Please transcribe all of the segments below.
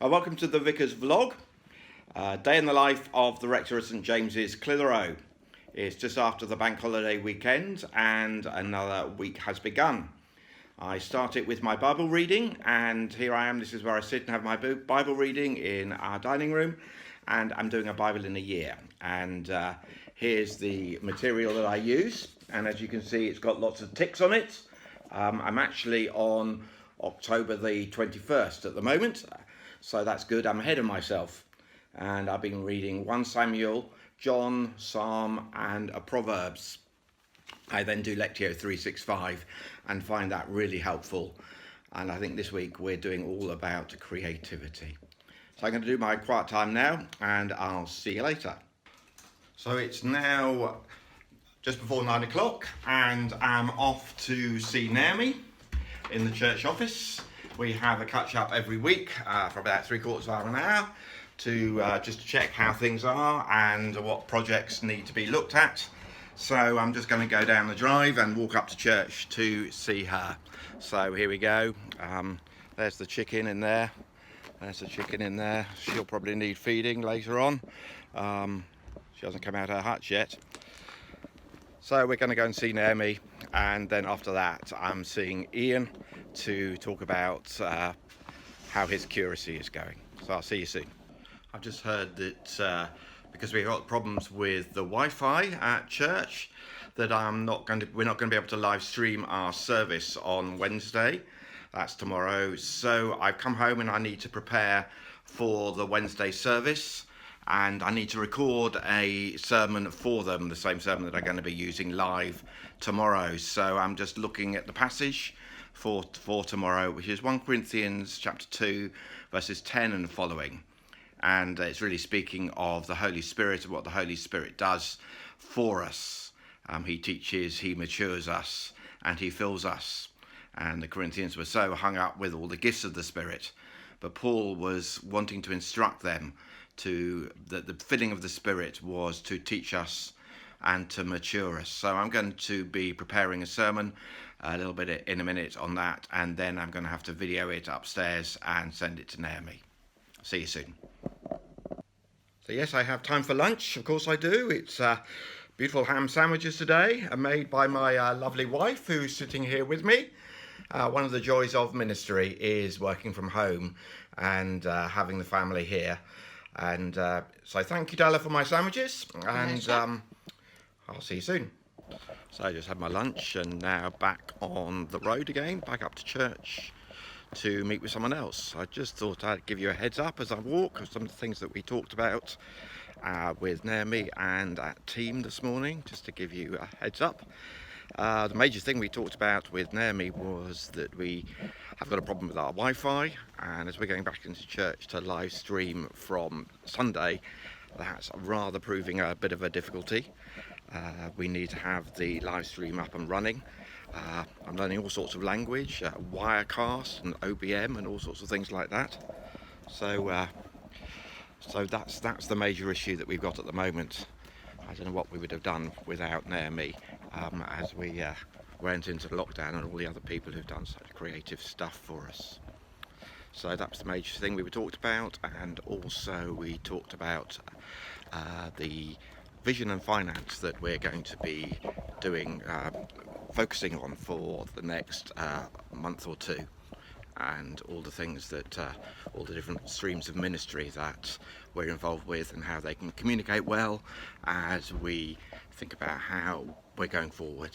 Welcome to the Vicar's vlog. Day in the life of the Rector of St James's, Clitheroe. It's just after the bank holiday weekend and another week has begun. I started with my Bible reading, and here I am. This is where I sit and have my Bible reading in our dining room, and I'm doing a Bible in a year. And here's the material that I use, and as you can see, it's got lots of ticks on it. I'm actually on October the 21st at the moment, so that's good. I'm ahead of myself, and I've been reading 1 Samuel, John, Psalm and Proverbs. I then do Lectio 365 and find that really helpful, and I think this week we're doing all about creativity. So I'm going to do my quiet time now, and I'll see you later. So it's now just before 9 o'clock, and I'm off to see Naomi in the church office. We have a catch up every week for about 3/4 of an hour to just check how things are and what projects need to be looked at. So I'm just going to go down the drive and walk up to church to see her. So here we go. There's the chicken in there. There's the chicken in there. She'll probably need feeding later on. She hasn't come out of her hutch yet. So we're going to go and see Naomi, and then after that I'm seeing Ian to talk about how his curacy is going. So I'll see you soon. I've just heard that because we've got problems with the Wi-Fi at church, that we're not going to be able to live stream our service on Wednesday. That's tomorrow. So I've come home and I need to prepare for the Wednesday service, and I need to record a sermon for them, the same sermon that I'm going to be using live tomorrow. So I'm just looking at the passage for tomorrow, which is 1 Corinthians chapter 2 verses 10 and following. And it's really speaking of the Holy Spirit and what the Holy Spirit does for us. He teaches, he matures us, and he fills us. And the Corinthians were so hung up with all the gifts of the Spirit, but Paul was wanting to instruct them that the filling of the Spirit was to teach us and to mature us. So I'm going to be preparing a sermon a little bit in a minute on that, and then I'm going to have to video it upstairs and send it to Naomi. See you soon. So yes, I have time for lunch. Of course I do. It's beautiful ham sandwiches today, made by my lovely wife, who's sitting here with me. One of the joys of ministry is working from home and having the family here. And so thank you, Della, for my sandwiches, and I'll see you soon. So I just had my lunch and now back on the road again, back up to church to meet with someone else. I just thought I'd give you a heads up as I walk of some of the things that we talked about with Naomi and at team this morning, just to give you a heads up. The major thing we talked about with Naomi was that we have got a problem with our Wi-Fi, and as we're going back into church to live stream from Sunday, that's rather proving a bit of a difficulty. We need to have the live stream up and running. I'm learning all sorts of language, Wirecast and OBM and all sorts of things like that. So that's the major issue that we've got at the moment. I don't know what we would have done without Naomi as we went into lockdown, and all the other people who've done such creative stuff for us. So that's the major thing we were talked about, and also we talked about the vision and finance that we're going to be doing, focusing on for the next month or two, and all the things that all the different streams of ministry that we're involved with and how they can communicate well as we think about how we're going forward.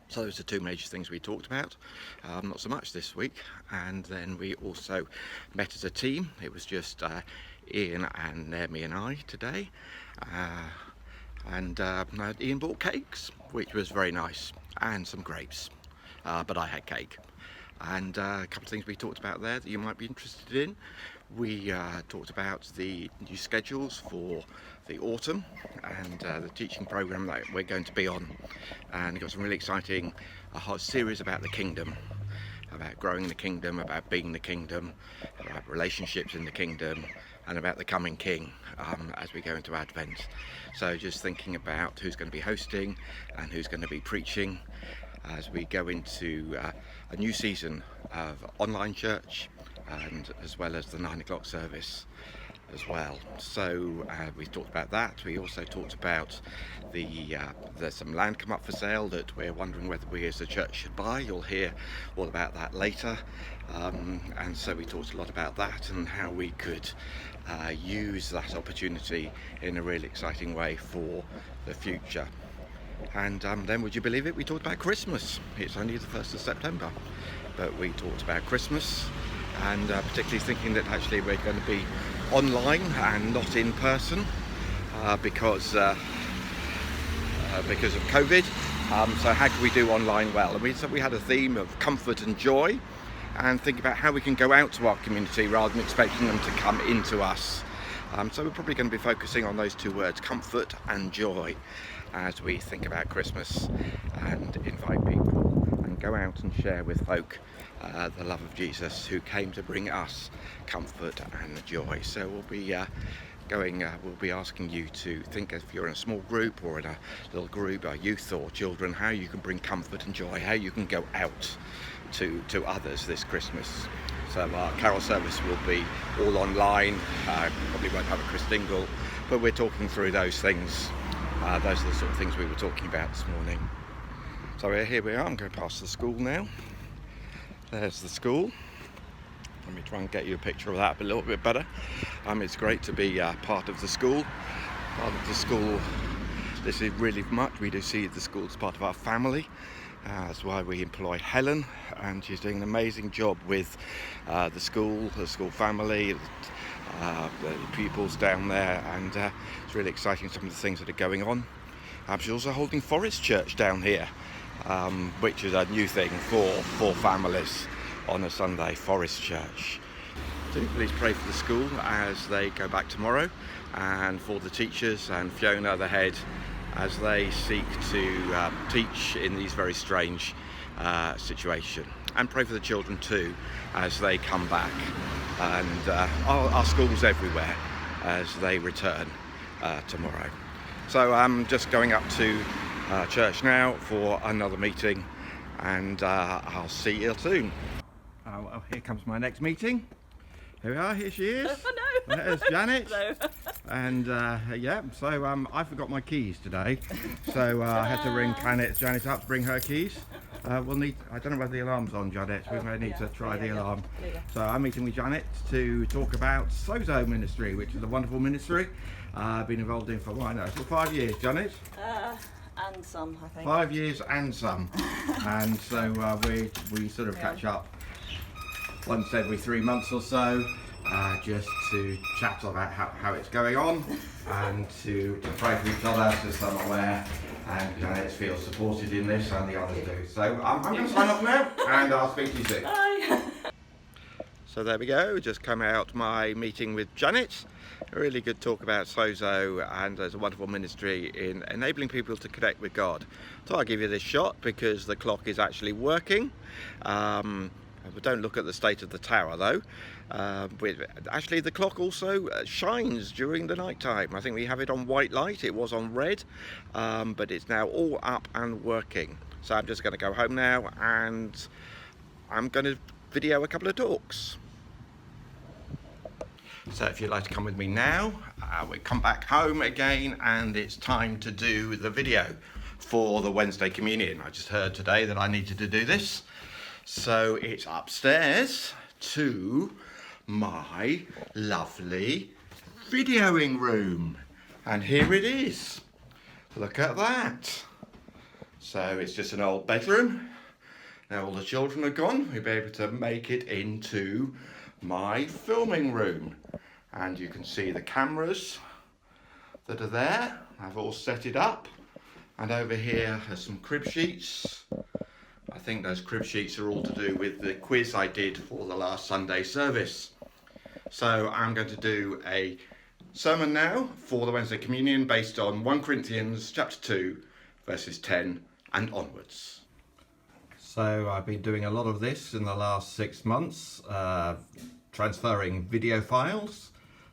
So those are two major things we talked about, not so much this week. And then we also met as a team. It was just Ian and Naomi and I today, and Ian bought cakes, which was very nice, and some grapes, but I had cake. And a couple of things we talked about there that you might be interested in. We talked about the new schedules for the autumn and the teaching programme that we're going to be on, and got some really exciting whole series about the kingdom, about growing the kingdom, about being the kingdom, about relationships in the kingdom, and about the coming king as we go into Advent. So just thinking about who's going to be hosting and who's going to be preaching as we go into a new season of online church and as well as the 9 o'clock service as well. So we talked about that. We also talked about there's some land come up for sale that we're wondering whether we as a church should buy. You'll hear all about that later. And so we talked a lot about that and how we could use that opportunity in a really exciting way for the future. And then, would you believe it, we talked about Christmas. It's only the 1st of September, but we talked about Christmas, and particularly thinking that actually we're going to be online and not in person because of COVID. So how can we do online well? And so we had a theme of comfort and joy, and think about how we can go out to our community rather than expecting them to come into us. So we're probably going to be focusing on those two words, comfort and joy, as we think about Christmas and invite people and go out and share with folk the love of Jesus, who came to bring us comfort and joy. So we'll be we'll be asking you to think, if you're in a small group or in a little group, youth or children, how you can bring comfort and joy, how you can go out to others this Christmas. So our carol service will be all online, probably won't have a Christingle, but we're talking through those things. Those are the sort of things we were talking about this morning. So here we are. I'm going past the school now. There's the school. Let me try and get you a picture of that a little bit better. It's great to be part of the school. Part of the school. This is really much. We do see the school as part of our family. That's why we employ Helen, and she's doing an amazing job with the school family, the pupils down there, and it's really exciting, some of the things that are going on. She's also holding Forest Church down here, which is a new thing for families on a Sunday, Forest Church. Do please pray for the school as they go back tomorrow, and for the teachers and Fiona, the head, as they seek to teach in these very strange situations. And pray for the children too as they come back, and our schools everywhere as they return tomorrow. So I'm just going up to church now for another meeting, and I'll see you soon. Oh, here comes my next meeting. Here we are, here she is. Oh no! There's Janet. Hello. And yeah, so I forgot my keys today, so I had to ring Janet up to bring her keys. We'll need, I don't know whether the alarm's on, Janet, we may need to try the alarm. So I'm meeting with Janet to talk about Sozo Ministry, which is a wonderful ministry I've been involved in for, well, I know, for 5 years, Janet? And some, I think. 5 years and some. And so we sort of catch up once every 3 months or so, just to chat about how it's going on, and to pray for each other, so some are aware, and Janet feels supported in this, and the others do. So I'm going to sign off now, and I'll speak to you soon. Bye. So there we go, just come out my meeting with Janet. A really good talk about Sozo, and there's a wonderful ministry in enabling people to connect with God. So I'll give you this shot because the clock is actually working. But don't look at the state of the tower though. Actually the clock also shines during the night time. I think we have it on white light, it was on red, but it's now all up and working. So I'm just going to go home now, and I'm going to video a couple of talks. So if you'd like to come with me now, we come back home again, and it's time to do the video for the Wednesday communion. I just heard today that I needed to do this. So it's upstairs to my lovely videoing room, and here it is. Look at that. So it's just an old bedroom. Now all the children are gone, we'll be able to make it into my filming room, and you can see the cameras that are there. I've all set it up, and over here are some crib sheets. I think those crib sheets are all to do with the quiz I did for the last Sunday service. So I'm going to do a sermon now for the Wednesday communion based on 1 Corinthians chapter 2 verses 10 and onwards. So I've been doing a lot of this in the last 6 months, transferring video files.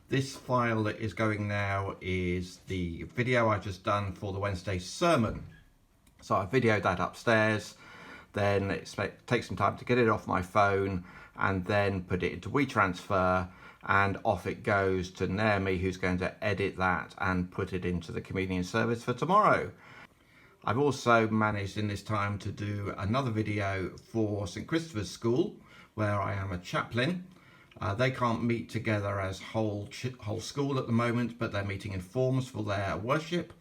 This file that is going now is the video I just done for the Wednesday sermon. So I videoed that upstairs. Then it takes some time to get it off my phone and then put it into WeTransfer, and off it goes to Naomi, who's going to edit that and put it into the communion service for tomorrow. I've also managed in this time to do another video for St Christopher's School, where I am a chaplain. They can't meet together as whole school at the moment, but they're meeting in forms for their worship,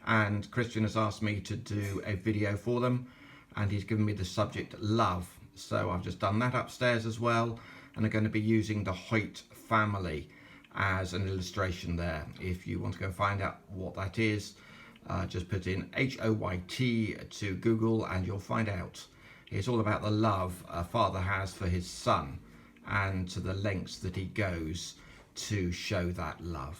and Christian has asked me to do a video for them, and he's given me the subject love. So I've just done that upstairs as well, and I'm going to be using the Hoyt family as an illustration there. If you want to go find out what that is, just put in H-O-Y-T to Google and you'll find out. It's all about the love a father has for his son, and to the lengths that he goes to show that love.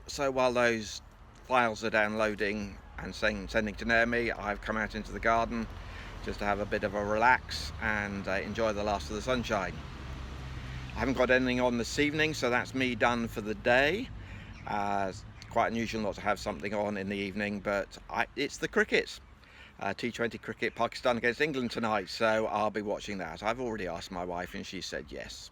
So while those files are downloading and sending to Naomi, I've come out into the garden just to have a bit of a relax and enjoy the last of the sunshine. I haven't got anything on this evening, so that's me done for the day. It's quite unusual not to have something on in the evening, but it's the cricket. T20 cricket, Pakistan against England tonight, so I'll be watching that. I've already asked my wife and she said yes.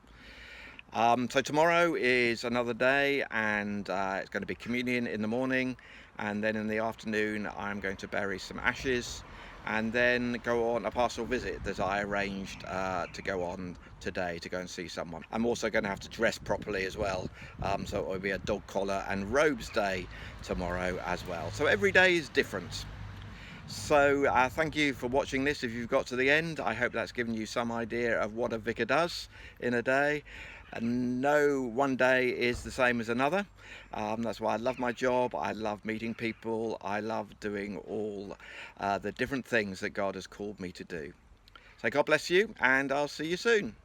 So tomorrow is another day, and it's going to be communion in the morning, and then in the afternoon I'm going to bury some ashes and then go on a pastoral visit that I arranged to go on today, to go and see someone. I'm also going to have to dress properly as well, so it will be a dog collar and robes day tomorrow as well. So every day is different. So thank you for watching this. If you've got to the end, I hope that's given you some idea of what a vicar does in a day. And no one day is the same as another. That's why I love my job. I love meeting people. I love doing all the different things that God has called me to do. So God bless you, and I'll see you soon.